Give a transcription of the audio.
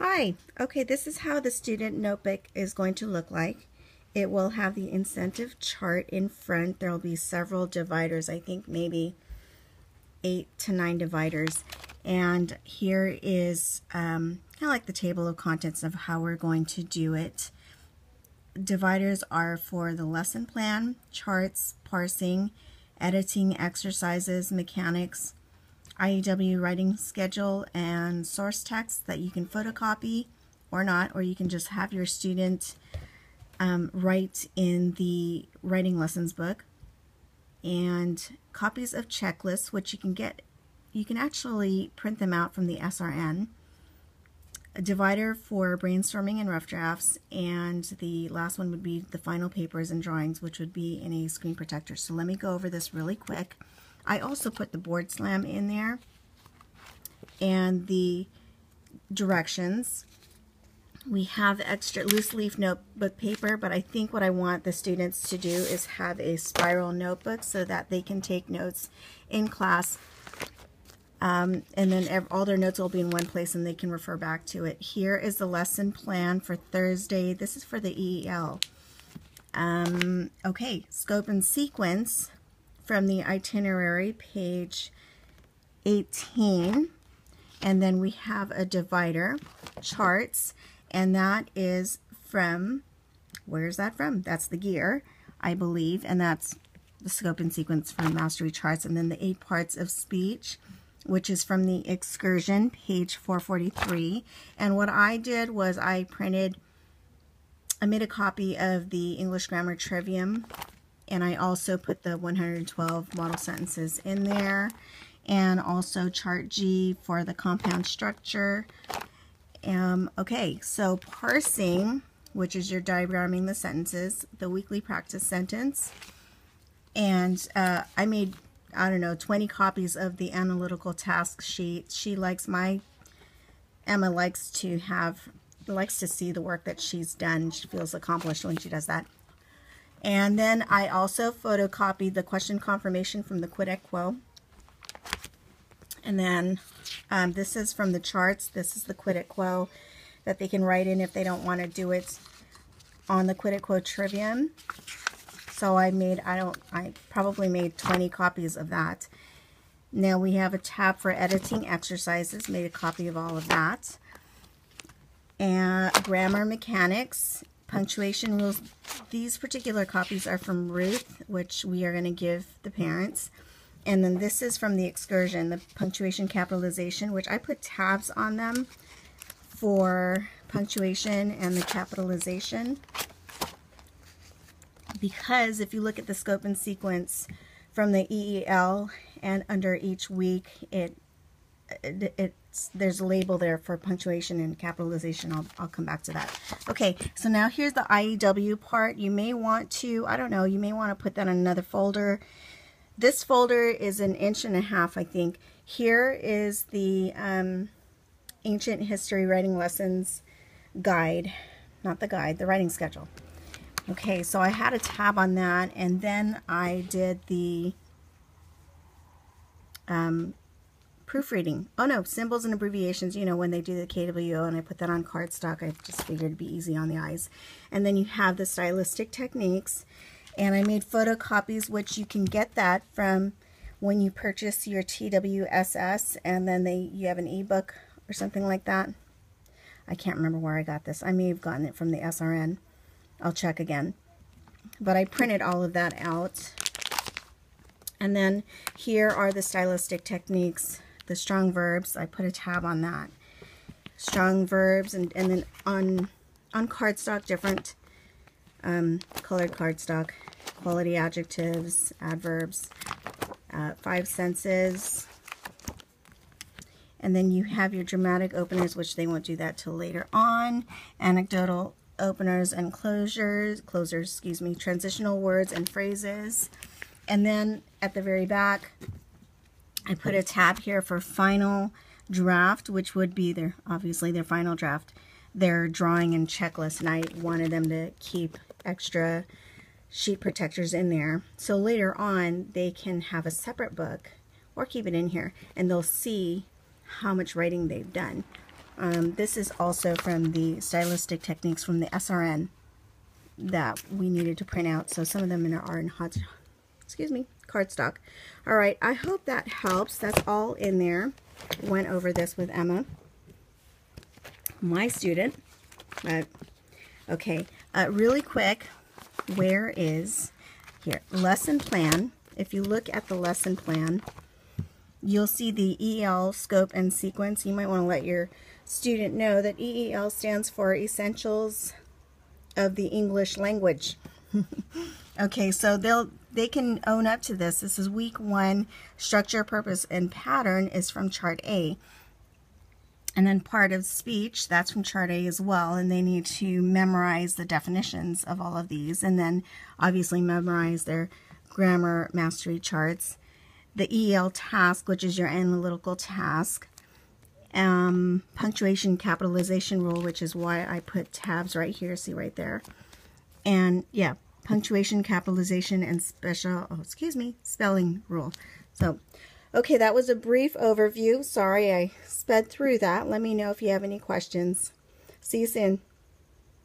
Hi. Okay, this is how the student notebook is going to look like. It will have the incentive chart in front. There will be several dividers, I think maybe 8 to 9 dividers. And here is kind of like the table of contents of how we're going to do it. Dividers are for the lesson plan, charts, parsing, editing exercises, mechanics, IEW writing schedule, and source text that you can photocopy or not, or you can just have your student write in the writing lessons book, and copies of checklists, which you can actually print them out from the SRN, a divider for brainstorming and rough drafts, and the last one would be the final papers and drawings, which would be in a screen protector. So let me go over this really quick. I also put the board slam in there and the directions. We have extra loose leaf notebook paper, but I think what I want the students to do is have a spiral notebook so that they can take notes in class, and then all their notes will be in one place and they can refer back to it. Here is the lesson plan for Thursday. This is for the EEL. Okay, scope and sequence from the itinerary, page 18, and then we have a divider, charts, and that is from, where's that from? That's the gear, I believe, and that's the scope and sequence from Mastery Charts, and then the 8 parts of speech, which is from the excursion, page 443. And what I did was I made a copy of the English Grammar Trivium, and I also put the 112 model sentences in there, and also chart G for the compound structure. Okay, so parsing, which is your diagramming the sentences, the weekly practice sentence, and I made, I don't know, 20 copies of the analytical task sheet. Emma likes to see the work that she's done. She feels accomplished when she does that. And then I also photocopied the question confirmation from the Quid et Quo. And then this is from the charts. This is the Quid et Quo that they can write in if they don't want to do it on the Quid et Quo Trivium. So I probably made 20 copies of that. Now we have a tab for editing exercises. Made a copy of all of that. And grammar mechanics, punctuation rules. These particular copies are from Ruth, which we are going to give the parents. And then this is from the excursion, the punctuation capitalization, which I put tabs on them for punctuation and the capitalization. Because if you look at the scope and sequence from the EEL, and under each week, there's a label there for punctuation and capitalization. I'll come back to that. Okay, so now here's the IEW part. You may want to, I don't know, you may want to put that in another folder. This folder is 1.5 inches, I think. Here is the Ancient History Writing Lessons guide. Not the guide, the writing schedule. Okay, so I had a tab on that, and then I did the proofreading. Oh no, symbols and abbreviations, you know, when they do the KWO, and I put that on cardstock. I just figured it'd be easy on the eyes. And then you have the stylistic techniques, and I made photocopies, which you can get that from when you purchase your TWSS, and then you have an ebook or something like that. I can't remember where I got this. I may have gotten it from the SRN. I'll check again. But I printed all of that out. And then here are the stylistic techniques, the strong verbs. I put a tab on that. Strong verbs, and then on cardstock, different colored cardstock, quality adjectives, adverbs, 5 senses. And then you have your dramatic openers, which they won't do that till later on. Anecdotal openers and closures, transitional words and phrases. And then at the very back, I put a tab here for final draft, which would be obviously their final draft, their drawing and checklist. And I wanted them to keep extra sheet protectors in there. So later on, they can have a separate book or keep it in here, and they'll see how much writing they've done. This is also from the stylistic techniques from the SRN that we needed to print out. So some of them are in cardstock. All right, I hope that helps. That's all in there. Went over this with Emma, my student. Okay, really quick, where is, here, lesson plan. If you look at the lesson plan, you'll see the EEL scope and sequence. You might want to let your student know that EEL stands for Essentials of the English Language. Okay, so they can own up to this. This is week 1. Structure, purpose, and pattern is from chart A. And then part of speech, that's from chart A as well. And they need to memorize the definitions of all of these. And then obviously memorize their grammar mastery charts. The EEL task, which is your analytical task. Punctuation capitalization rule, which is why I put tabs right here. See right there. And yeah, punctuation, capitalization, and spelling rule. So, okay, that was a brief overview. Sorry I sped through that. Let me know if you have any questions. See you soon.